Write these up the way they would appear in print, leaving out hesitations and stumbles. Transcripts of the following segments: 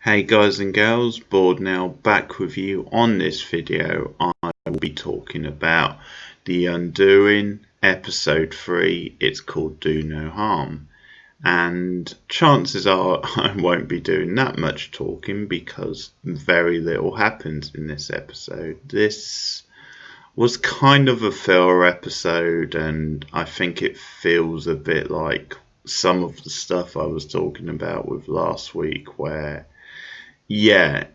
Hey guys and girls, Board now back with you. On this video I will be talking about The Undoing episode 3. It's called Do No Harm, and chances are I won't be doing that much talking because very little happens in this episode. This was kind of a filler episode, and I think it feels a bit like some of the stuff I was talking about with last week, where yeah,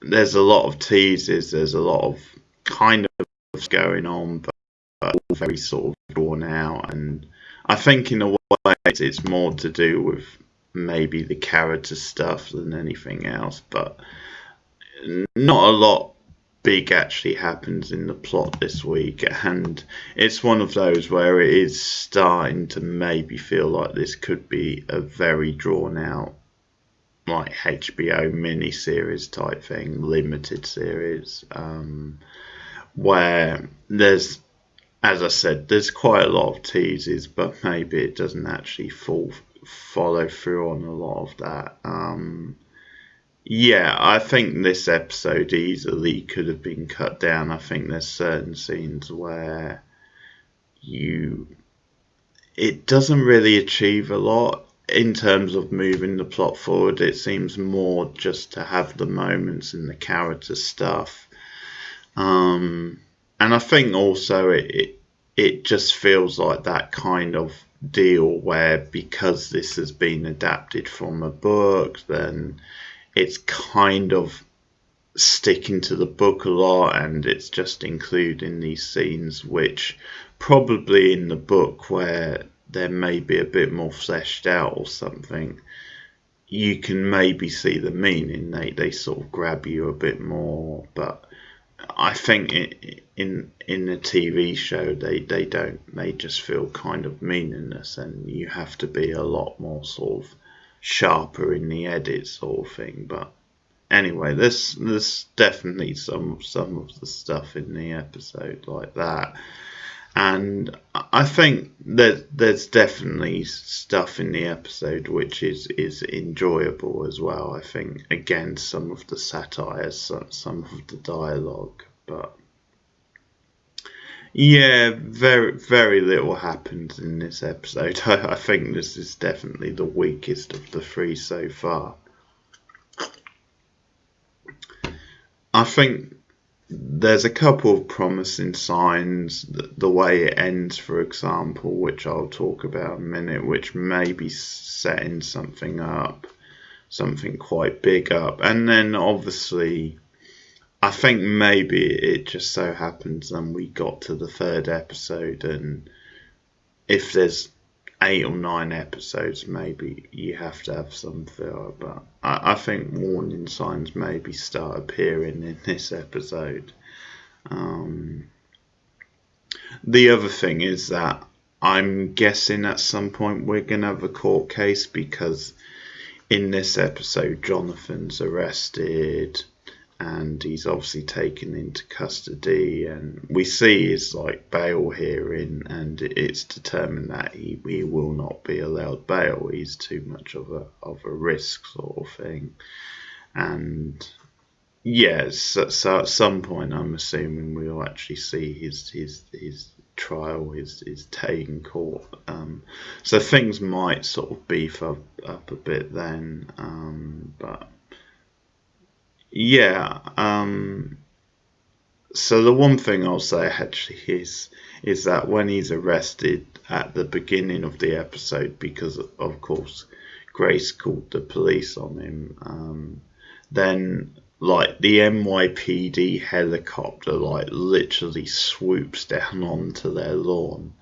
there's a lot of teases, there's a lot of kind of going on, but all very sort of drawn out. And I think in a way it's more to do with maybe the character stuff than anything else, but not a lot big actually happens in the plot this week. And it's one of those where it is starting to maybe feel like this could be a very drawn out like HBO mini-series type thing, limited series, where there's, as I said, there's quite a lot of teases, but maybe it doesn't actually follow through on a lot of that. Yeah, I think this episode easily could have been cut down. I think there's certain scenes where it doesn't really achieve a lot in terms of moving the plot forward. It seems more just to have the moments and the character stuff. And I think also it just feels like that kind of deal where, because this has been adapted from a book, then it's kind of sticking to the book a lot, and it's just including these scenes which probably in the book, where there may be a bit more fleshed out or something, you can maybe see the meaning. They sort of grab you a bit more, but I think in the TV show they don't. They just feel kind of meaningless, and you have to be a lot more sort of sharper in the edit sort of thing. But anyway, there's definitely some of the stuff in the episode like that. And I think that there's definitely stuff in the episode which is enjoyable as well. I think, again, some of the satire, some of the dialogue, but yeah, very little happens in this episode. I think this is definitely the weakest of the three so far. I think there's a couple of promising signs. The way it ends, for example, which I'll talk about in a minute, which may be setting something up, something quite big up. And then obviously, I think maybe it just so happens then we got to the third episode, and if there's 8 or 9 episodes, maybe you have to have some filler. But I think warning signs maybe start appearing in this episode. The other thing is that I'm guessing at some point we're going to have a court case, because in this episode Jonathan's arrested and he's obviously taken into custody, and we see his like bail hearing, and it's determined that he will not be allowed bail. He's too much of a risk sort of thing. And yes, so at some point I'm assuming we'll actually see his trial, his day in court. So things might sort of beef up a bit then, but yeah. So the one thing I'll say actually is that when he's arrested at the beginning of the episode, because of course Grace called the police on him, then like the NYPD helicopter like literally swoops down onto their lawn,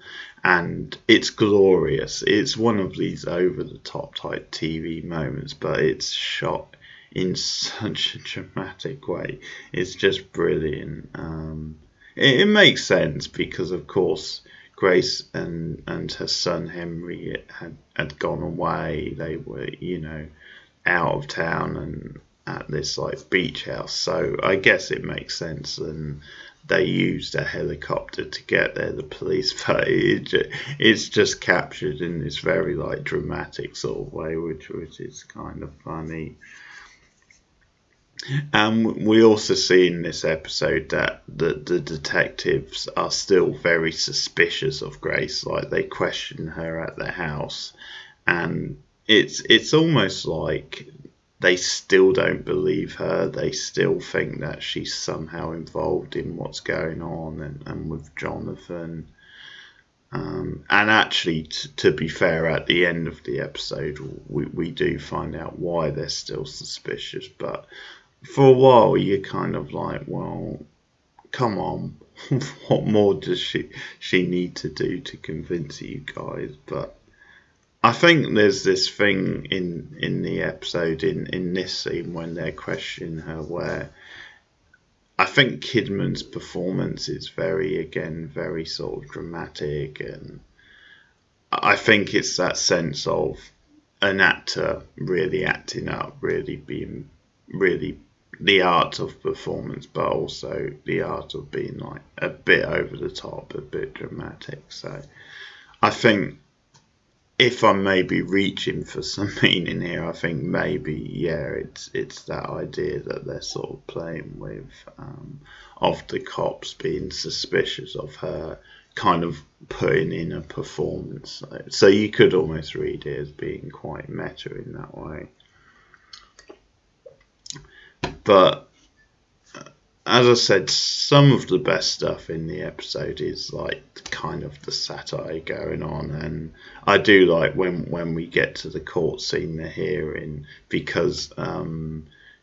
and it's glorious. It's one of these over the top type TV moments, but it's shot in such a dramatic way. It's just brilliant. It makes sense because, of course, Grace and her son Henry had gone away. They were, out of town and at this like beach house. So I guess it makes sense. And they used a helicopter to get there, the police, but it's just captured in this very like dramatic sort of way, which is kind of funny. And we also see in this episode that the detectives are still very suspicious of Grace. Like, they question her at the house, and it's almost like they still don't believe her. They still think that she's somehow involved in what's going on, and with Jonathan. And actually, to be fair, at the end of the episode, we do find out why they're still suspicious. But for a while, you're kind of like, well, come on, what more does she need to do to convince you guys? But I think there's this thing in the episode, in this scene, when they're questioning her, where I think Kidman's performance is very sort of dramatic, and I think it's that sense of an actor really acting up, really being really the art of performance, but also the art of being like a bit over the top, a bit dramatic. So I think if I'm maybe reaching for some meaning here, I think maybe it's that idea that they're sort of playing with, of the cops being suspicious of her, kind of putting in a performance. So you could almost read it as being quite meta in that way. But as I said, some of the best stuff in the episode is like kind of the satire going on, and I do like when we get to the court scene, the hearing, because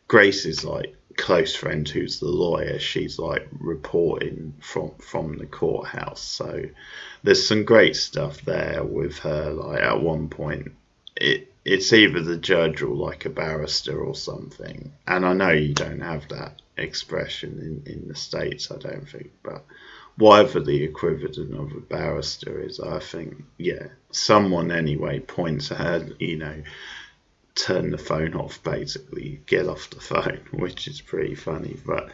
Grace's like close friend, who's the lawyer, she's like reporting from the courthouse. So there's some great stuff there with her. Like, at one point, it's either the judge or like a barrister or something. And I know you don't have that expression in the States, I don't think, but whatever the equivalent of a barrister is, I think, yeah, someone anyway points at her, turn the phone off, basically, get off the phone, which is pretty funny. But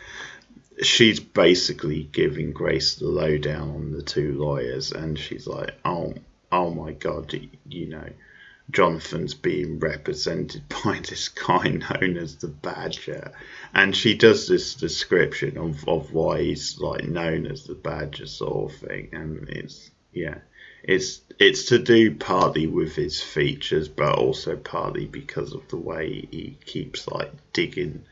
she's basically giving Grace the lowdown on the two lawyers, and she's like, oh my God, Jonathan's being represented by this guy known as the Badger, and she does this description of why he's like known as the Badger, sort of thing, and it's to do partly with his features, but also partly because of the way he keeps like digging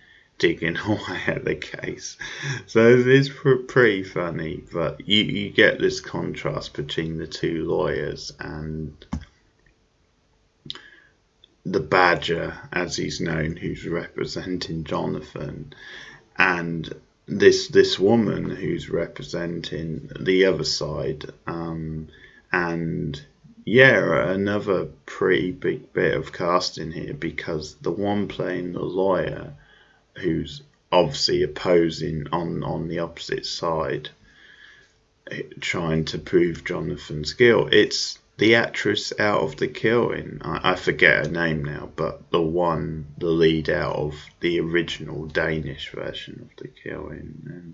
away at the case. So it's pretty funny, but you get this contrast between the two lawyers and the Badger, as he's known, who's representing Jonathan, and this woman who's representing the other side, and yeah, another pretty big bit of casting here, because the one playing the lawyer, who's obviously opposing on the opposite side, trying to prove Jonathan's guilt, it's the actress out of The Killing. I forget her name now, but the lead out of the original Danish version of The Killing, and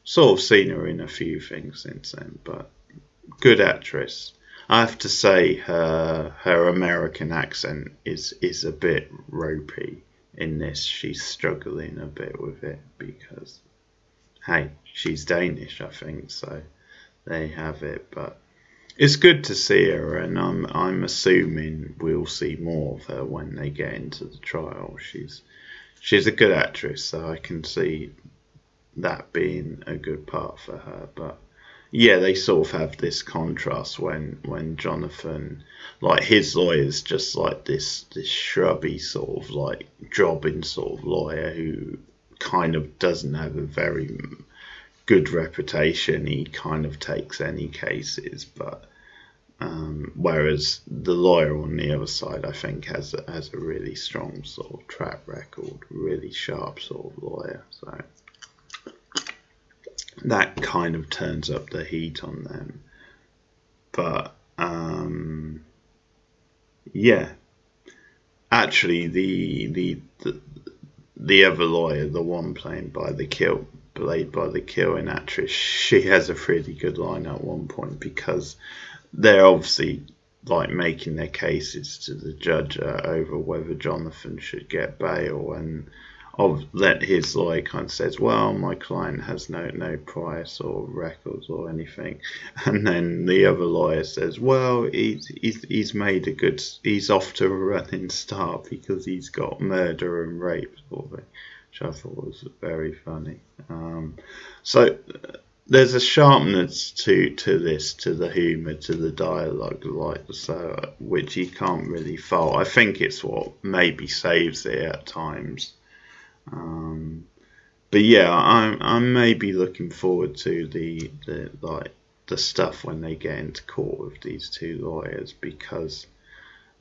sort of seen her in a few things since then, but good actress. I have to say her American accent is a bit ropey in this. She's struggling a bit with it because, hey, she's Danish, I think, so there you have it. But it's good to see her, and I'm assuming we'll see more of her when they get into the trial. She's a good actress, so I can see that being a good part for her. But yeah, they sort of have this contrast when Jonathan, like, his lawyer's just like this shrubby sort of like jobbing sort of lawyer who kind of doesn't have a very good reputation. He kind of takes any cases, but whereas the lawyer on the other side, I think, has a really strong sort of track record, really sharp sort of lawyer. So that kind of turns up the heat on them. But yeah, actually, the other lawyer, the one played by the Killing actress, she has a pretty good line at one point, because they're obviously like making their cases to the judge over whether Jonathan should get bail, and of that his lawyer kind of says, well, my client has no price or records or anything, and then the other lawyer says, well, he's made a good, he's off to a running start because he's got murder and rape sort of thing, which I thought was very funny. So there's a sharpness to this, to the humour, to the dialogue, like so, which you can't really fault. I think it's what maybe saves it at times. But yeah, I'm maybe looking forward to the stuff when they get into court with these two lawyers, because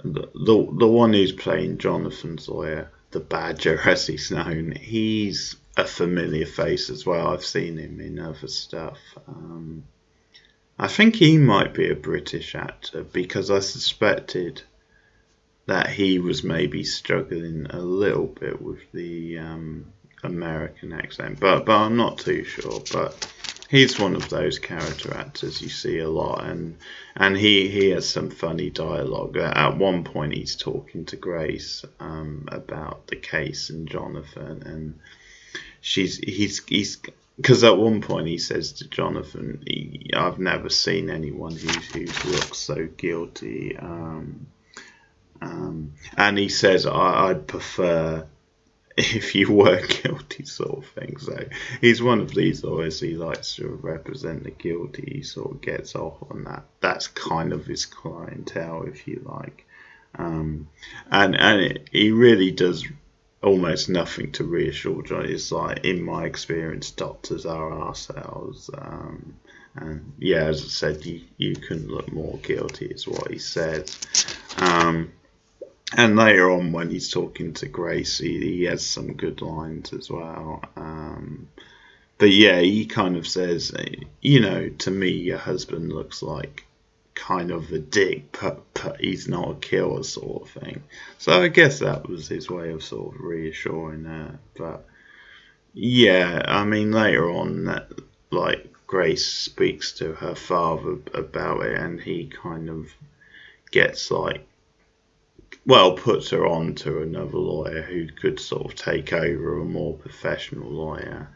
the one who's playing Jonathan's lawyer, the Badger as he's known, he's a familiar face as well. I've seen him in other stuff. I think he might be a British actor, because I suspected that he was maybe struggling a little bit with the American accent, but I'm not too sure. But he's one of those character actors you see a lot, and he has some funny dialogue. At one point, he's talking to Grace about the case and Jonathan, and he's because at one point he says to Jonathan, I've never seen anyone who looks so guilty. And he says, I'd prefer if you were guilty, sort of thing. So he's one of these lawyers. He likes to represent the guilty. He sort of gets off on that. That's kind of his clientele, if you like. And he really does almost nothing to reassure John. It's like, in my experience, doctors are ourselves. And yeah, as I said, you couldn't look more guilty, is what he says. And later on, when he's talking to Grace, he has some good lines as well. But yeah, he kind of says, to me, your husband looks like kind of a dick, but he's not a killer, sort of thing. So I guess that was his way of sort of reassuring her. But yeah, I mean, later on, Grace speaks to her father about it, and he kind of gets puts her on to another lawyer who could sort of take over, a more professional lawyer.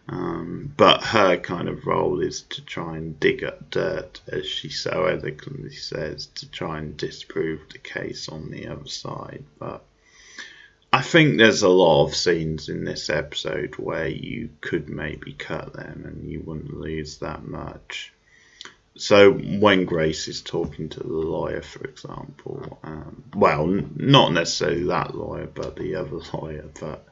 But her kind of role is to try and dig up dirt, as she so eloquently says, to try and disprove the case on the other side. But I think there's a lot of scenes in this episode where you could maybe cut them and you wouldn't lose that much. So when Grace is talking to the lawyer, for example, not necessarily that lawyer, but the other lawyer, but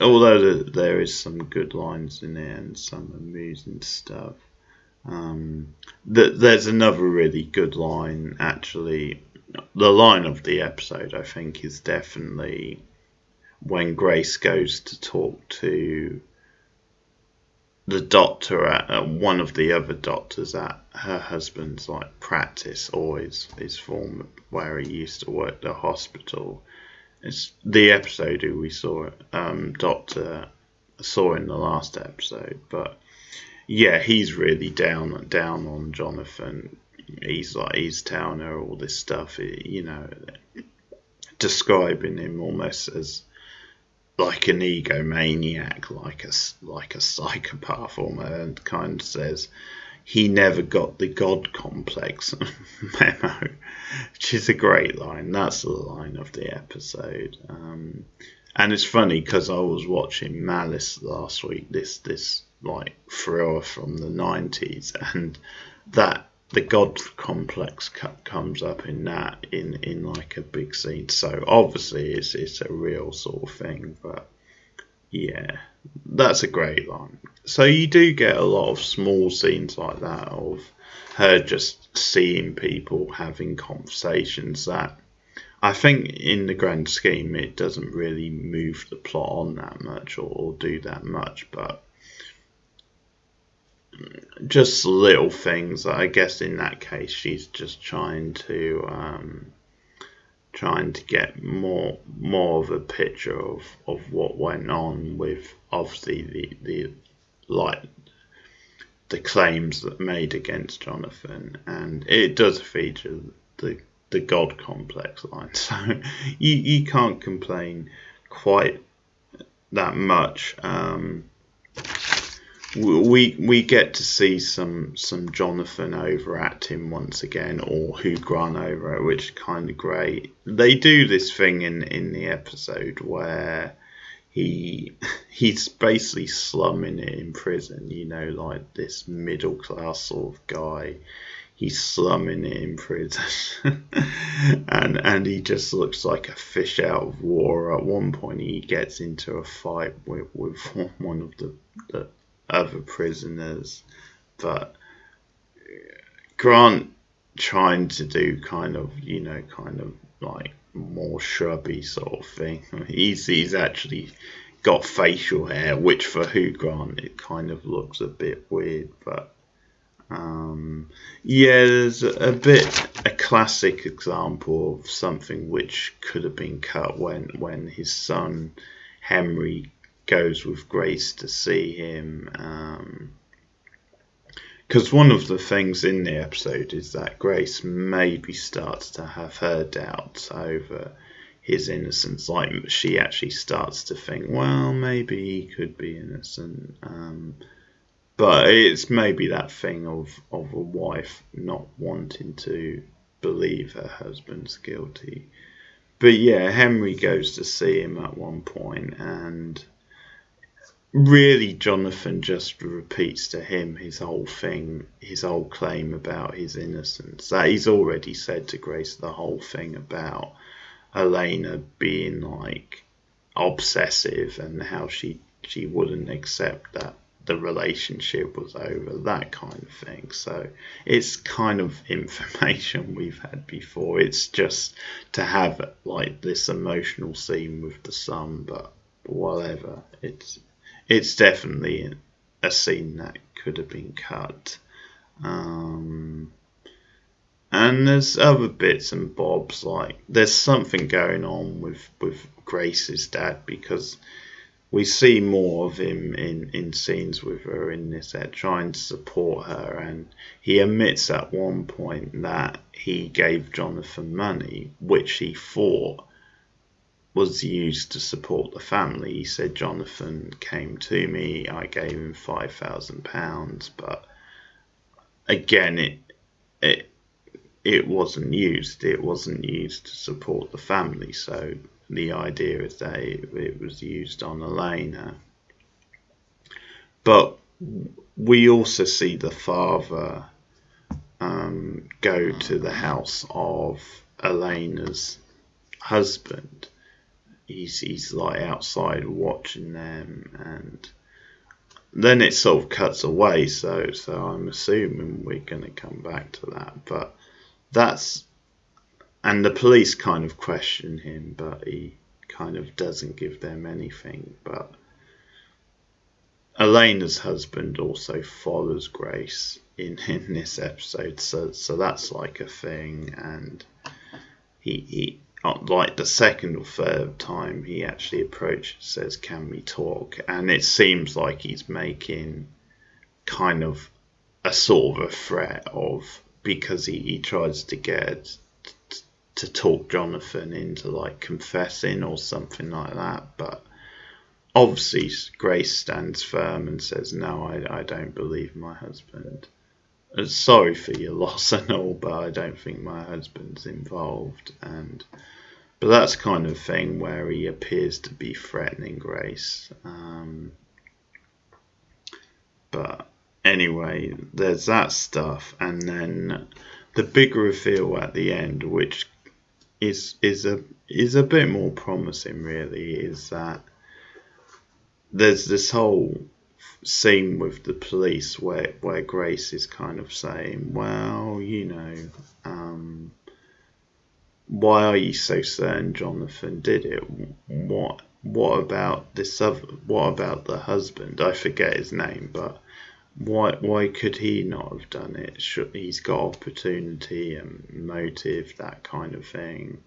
although there is some good lines in it and some amusing stuff, there's another really good line, actually. The line of the episode, I think, is definitely when Grace goes to talk to the doctor at one of the other doctors at her husband's practice, or his form where he used to work, the hospital. It's the episode who we saw Doctor saw in the last episode. But yeah, he's really down on Jonathan. He's telling her all this stuff, describing him almost as like an egomaniac, like a psychopath almost, and kind of says he never got the God complex memo, which is a great line. That's the line of the episode. And it's funny because I was watching Malice last week, this thriller from the 90s, and that the God complex comes up in that in like a big scene. So obviously it's a real sort of thing. But yeah, that's a great line. So you do get a lot of small scenes like that of her just seeing people having conversations that I think in the grand scheme it doesn't really move the plot on that much or do that much, but just little things. I guess in that case she's just trying to get more of a picture of what went on with obviously the claims that made against Jonathan, and it does feature the God complex line, so you can't complain quite that much. We get to see some Jonathan overacting once again, or Hugh Grant over it, which is kind of great. They do this thing in the episode where he's basically slumming it in prison, like this middle class sort of guy. He's slumming it in prison, and he just looks like a fish out of water. At one point, he gets into a fight with one of the other prisoners, but Grant trying to do kind of like more shrubby sort of thing. He's actually got facial hair, which for Hugh Grant it kind of looks a bit weird, but yeah, there's a classic example of something which could have been cut when his son Henry goes with Grace to see him. Because one of the things in the episode is that Grace maybe starts to have her doubts over his innocence. Like, she actually starts to think, well, maybe he could be innocent. But it's maybe that thing of a wife not wanting to believe her husband's guilty. But yeah, Henry goes to see him at one point, and really Jonathan just repeats to him his whole thing, his whole claim about his innocence. That he's already said to Grace the whole thing about Elena being like obsessive and how she wouldn't accept that the relationship was over, that kind of thing. So it's kind of information we've had before. It's just to have like this emotional scene with the son, but whatever. It's definitely a scene that could have been cut. And there's other bits and bobs, like there's something going on with Grace's dad, because we see more of him in scenes with her in this set, trying to support her, and he admits at one point that he gave Jonathan money, which he thought was used to support the family. He said, Jonathan came to me, I gave him £5,000, but again, it wasn't used. It wasn't used to support the family, so the idea is that it was used on Elena. But we also see the father go to the house of Elena's husband. He's like outside watching them, and then it sort of cuts away. So I'm assuming we're going to come back to that. But and the police kind of question him, but he kind of doesn't give them anything. But Elena's husband also follows Grace in this episode, so that's like a thing. And he like the second or third time he actually approaches, says, can we talk? And it seems like he's making kind of a sort of a threat of, because he tries to get to talk Jonathan into like confessing or something like that, but obviously Grace stands firm and says, no, I don't believe my husband. Sorry for your loss and all, but I don't think my husband's involved. But that's kind of thing where he appears to be threatening Grace. But anyway, there's that stuff, and then the big reveal at the end, which is a bit more promising, really, is that there's this whole scene with the police where Grace is kind of saying, well, why are you so certain Jonathan did it? What about this other? What about the husband? I forget his name, but why could he not have done it? He's got opportunity and motive, that kind of thing.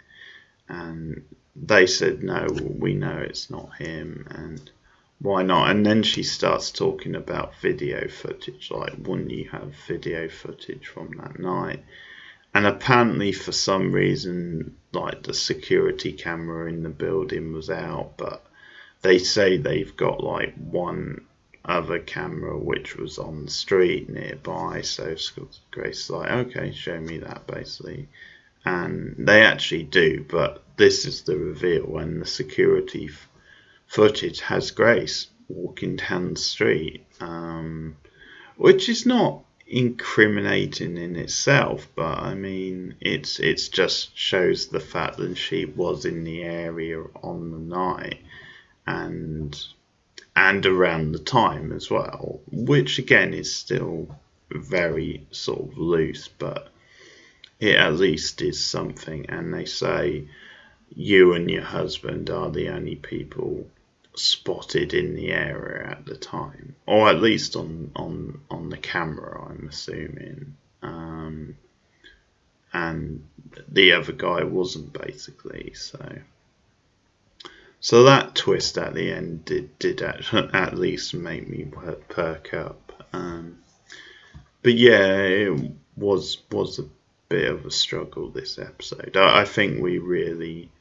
And they said, no, we know it's not him, and why not? And then she starts talking about video footage, like, wouldn't you have video footage from that night? And apparently for some reason, like, the security camera in the building was out, but they say they've got like one other camera which was on the street nearby, so Grace is like, okay, show me that, basically. And they actually do, but this is the reveal when the security footage has Grace walking down the street, which is not incriminating in itself, but I mean, it's just shows the fact that she was in the area on the night and around the time as well, which again is still very sort of loose, but it at least is something. And they say you and your husband are the only people spotted in the area at the time, or at least on the camera, I'm assuming. And the other guy wasn't, basically. So that twist at the end did at least make me perk up. But yeah, it was a bit of a struggle, this episode. I think we really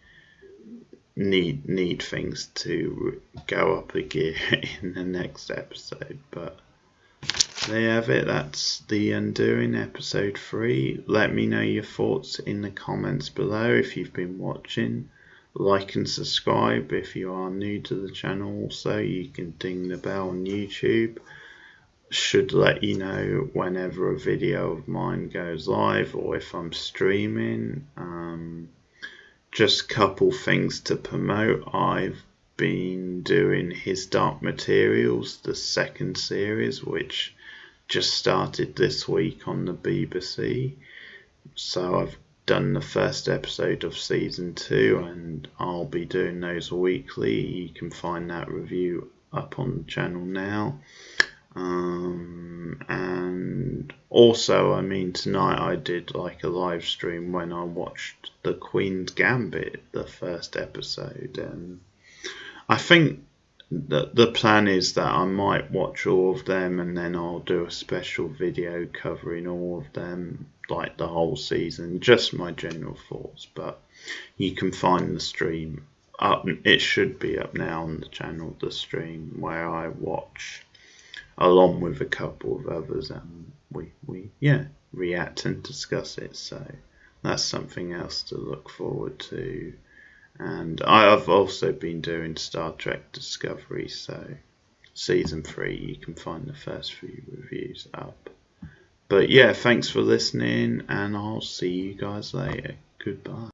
need things to go up a gear in the next episode, but there you have it. That's The Undoing, episode 3. Let me know your thoughts in the comments below if you've been watching. Like and subscribe if you are new to the channel. Also, you can ding the bell on YouTube. Should let you know whenever a video of mine goes live or if I'm streaming. Just a couple things to promote. I've been doing His Dark Materials, the second series, which just started this week on the BBC. So I've done the first episode of season 2 and I'll be doing those weekly. You can find that review up on the channel now. And also, I mean, tonight I did like a live stream when I watched The Queen's Gambit, the first episode, and I think that the plan is that I might watch all of them and then I'll do a special video covering all of them, like the whole season, just my general thoughts. But you can find the stream up, it should be up now on the channel, the stream where I watch along with a couple of others, and we react and discuss it. So that's something else to look forward to. And I've also been doing Star Trek Discovery, so season 3, you can find the first few reviews up. But yeah, thanks for listening, and I'll see you guys later. Goodbye.